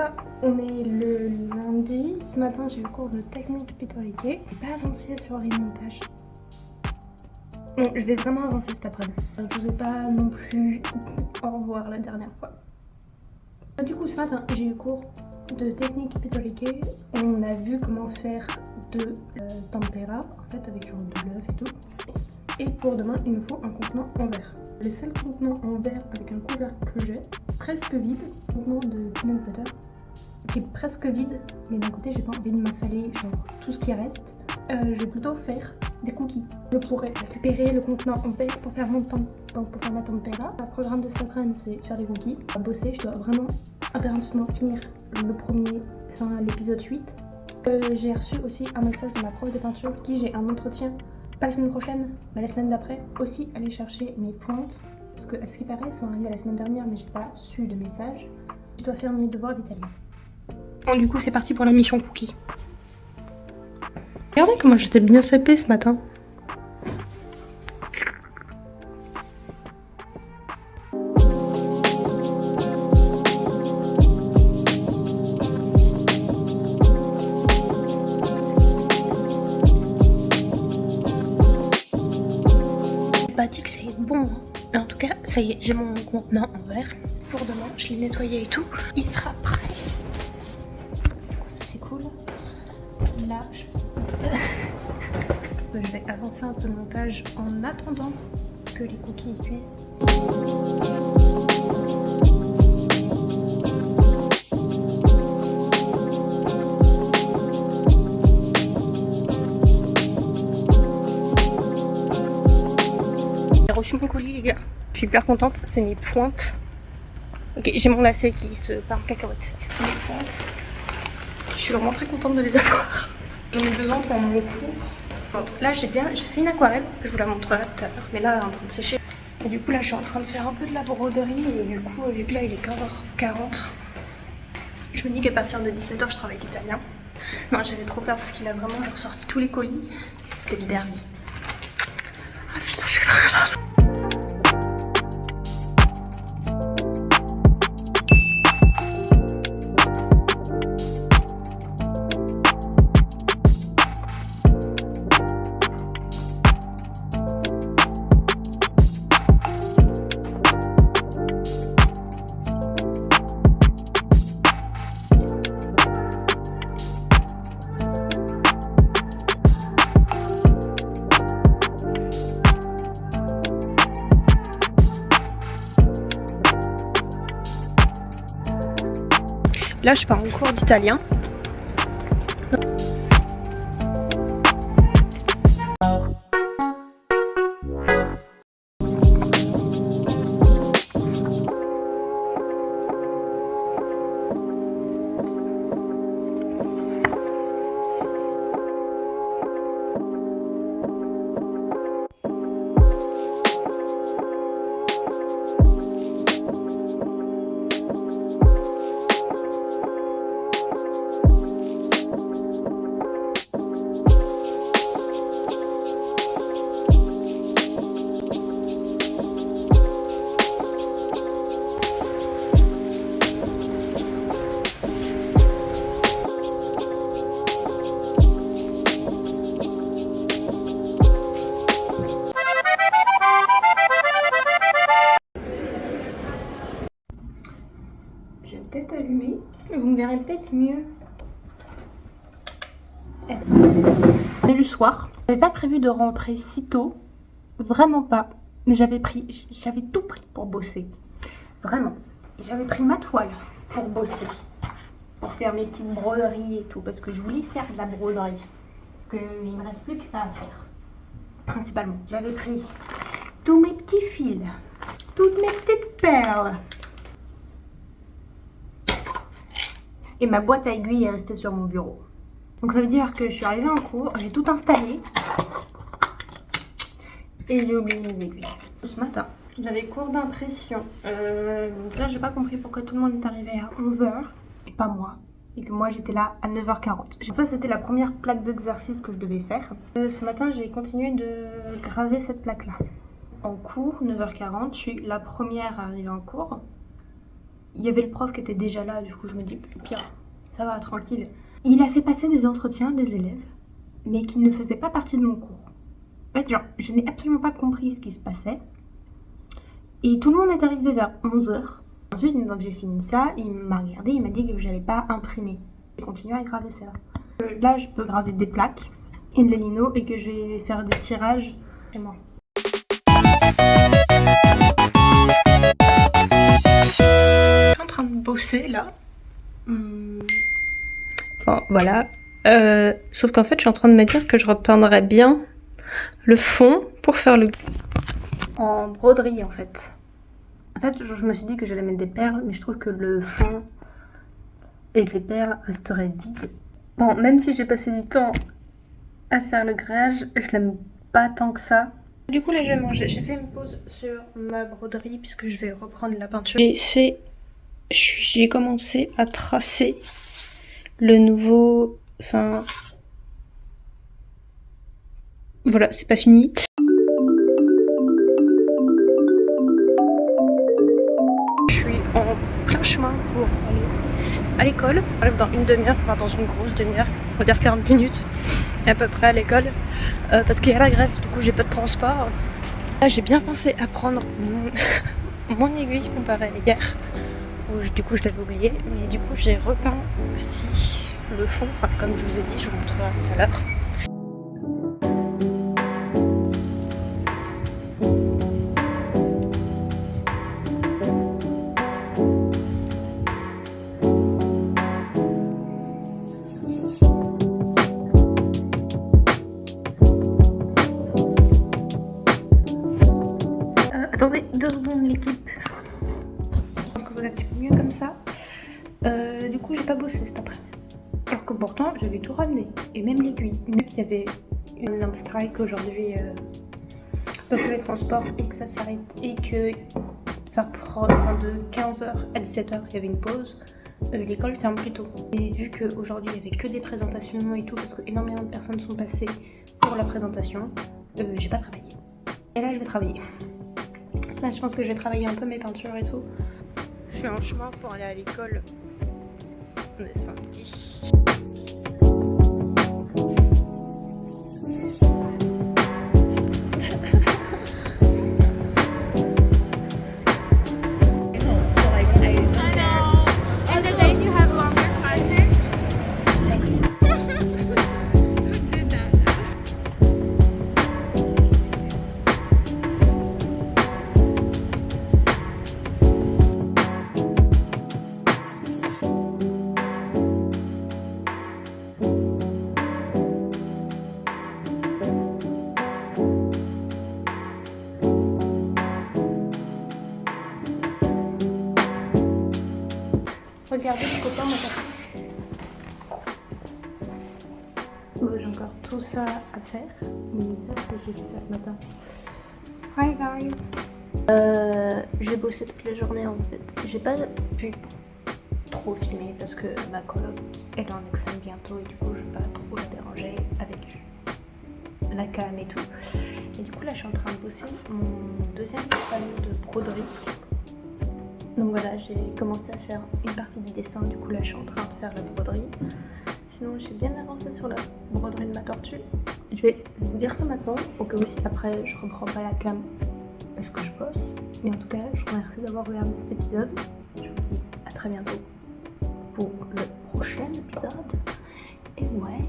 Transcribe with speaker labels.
Speaker 1: Là, on est le lundi. Ce matin, j'ai eu cours de technique pittoriquée. J'ai pas avancé sur les montages. Bon, je vais vraiment avancer cet après-midi. Je vous ai pas non plus dit au revoir la dernière fois. Du coup, ce matin, j'ai eu cours de technique pittoriquée. On a vu comment faire de tempera, en fait, avec genre de l'œuf et tout. Et pour demain, il me faut un contenant en verre. Le seul contenant en verre avec un couvercle que j'ai, presque vide, contenant de peanut butter, qui est presque vide, mais d'un côté, j'ai pas envie de m'affaler genre tout ce qui reste. Je vais plutôt faire des cookies. Je pourrais récupérer le contenant en verre pour faire pour faire ma tempera. Le programme de cet après-midi, c'est faire des cookies. À bosser, je dois vraiment impérativement finir le premier, enfin l'épisode 8. Parce que j'ai reçu aussi un message de ma prof de peinture qui j'ai un entretien. Pas la semaine prochaine, mais la semaine d'après. Aussi aller chercher mes pointes, parce que à ce qui paraît, elles sont arrivées la semaine dernière, mais j'ai pas su de message. Je dois faire mes devoirs d'italien. Bon, du coup, c'est parti pour la mission cookie. Regardez comment j'étais bien sapée ce matin. Pas dit que ça y est bon, hein. Mais en tout cas, ça y est, j'ai mon contenant en verre. Pour demain, je l'ai nettoyé et tout. Il sera prêt. Ça c'est cool. Là, je vais avancer un peu le montage en attendant que les cookies cuisent. J'ai reçu mon colis, les gars. Je suis hyper contente. C'est mes pointes. Ok, j'ai mon lacet qui se part en cacahuète. C'est mes pointes. Je suis vraiment très contente de les avoir. J'en ai besoin pour mon cours. Donc là, j'ai fait une aquarelle. Je vous la montrerai tout à l'heure. Mais là, elle est en train de sécher. Et du coup, là, je suis en train de faire un peu de la broderie. Et du coup, vu que là, il est 15h40, je me dis qu'à partir de 17h, je travaille l'italien. Non, j'avais trop peur parce qu'il a vraiment ressorti tous les colis. C'était le dernier. Ah putain, je suis trop contente. Là, je pars en cours d'italien. Je vais peut-être allumer. Vous me verrez peut-être mieux. C'est le soir. J'avais pas prévu de rentrer si tôt. Vraiment pas. Mais j'avais tout pris pour bosser. Vraiment. J'avais pris ma toile pour bosser. Pour faire mes petites broderies et tout. Parce que je voulais faire de la broderie. Parce qu'il me reste plus que ça à faire. Principalement. J'avais pris tous mes petits fils. Toutes mes petites perles. Et ma boîte à aiguilles est restée sur mon bureau. Donc ça veut dire que je suis arrivée en cours, j'ai tout installé. Et j'ai oublié mes aiguilles. Ce matin, j'avais cours d'impression. Déjà, j'ai pas compris pourquoi tout le monde est arrivé à 11h et pas moi. Et que moi, j'étais là à 9h40. Ça, c'était la première plaque d'exercice que je devais faire. Ce matin, j'ai continué de graver cette plaque-là. En cours, 9h40, je suis la première à arriver en cours. il y avait le prof qui était déjà là, du coup je me dis pire, ça va, tranquille. Il a fait passer des entretiens des élèves, mais qui ne faisaient pas partie de mon cours. En fait, genre, je n'ai absolument pas compris ce qui se passait. Et tout le monde est arrivé vers 11h. Ensuite, une fois que j'ai fini ça, il m'a regardé, il m'a dit que j'allais pas imprimer. J'ai continué à graver ça. Là, je peux graver des plaques et de la lino et que je vais faire des tirages chez moi. Je suis en train de bosser là. Bon, voilà. Sauf qu'en fait, je suis en train de me dire que je repeindrais bien le fond pour faire le... en broderie en fait. En fait, je me suis dit que j'allais mettre des perles, mais je trouve que le fond et les perles resteraient vides. Bon, même si j'ai passé du temps à faire le grillage, je l'aime pas tant que ça. Du coup, là, je vais manger. J'ai fait une pause sur ma broderie puisque je vais reprendre la peinture. J'ai commencé à tracer le nouveau... Enfin... Voilà, c'est pas fini. Je suis en plein chemin pour aller à l'école. J'arrive dans une demi-heure, enfin dans une grosse demi-heure, on va dire 40 minutes à peu près à l'école. Parce qu'il y a la grève, du coup j'ai pas de transport. Là j'ai bien pensé à prendre mon aiguille comparé à hier. Du coup je l'avais oublié, mais du coup j'ai repeint aussi le fond, enfin comme je vous ai dit, je vous montrerai tout à l'heure. Attendez 2 secondes l'équipe. Je pense que vous êtes mieux comme ça. Du coup j'ai pas bossé cet après-midi. Alors que pourtant j'avais tout ramené. Et même l'aiguille. Vu qu'il y avait un strike aujourd'hui dans tous les transports et que ça s'arrête et que ça prend de 15h à 17h, il y avait une pause. L'école ferme plus tôt. Et vu qu'aujourd'hui il n'y avait que des présentations et tout, parce que énormément de personnes sont passées pour la présentation, j'ai pas travaillé. Et là je vais travailler. Là je pense que je vais travailler un peu mes peintures et tout. Je suis en chemin pour aller à l'école. On est samedi. Regardez ce copain m'a fait. J'ai encore tout ça à faire. Mais ça, j'ai fait ça ce matin. Hi guys. J'ai bossé toute la journée en fait. J'ai pas pu trop filmer parce que ma coloc est en examen bientôt et du coup je vais pas trop la déranger avec la cam et tout. Et du coup là je suis en train de bosser mon deuxième panneau de broderie. Donc voilà, j'ai commencé à faire une partie du dessin, du coup là je suis en train de faire la broderie. Sinon j'ai bien avancé sur la broderie de ma tortue. Je vais vous dire ça maintenant, au cas où si après je reprendrai la cam parce que je bosse. Mais en tout cas, je vous remercie d'avoir regardé cet épisode. Je vous dis à très bientôt pour le prochain épisode. Et ouais.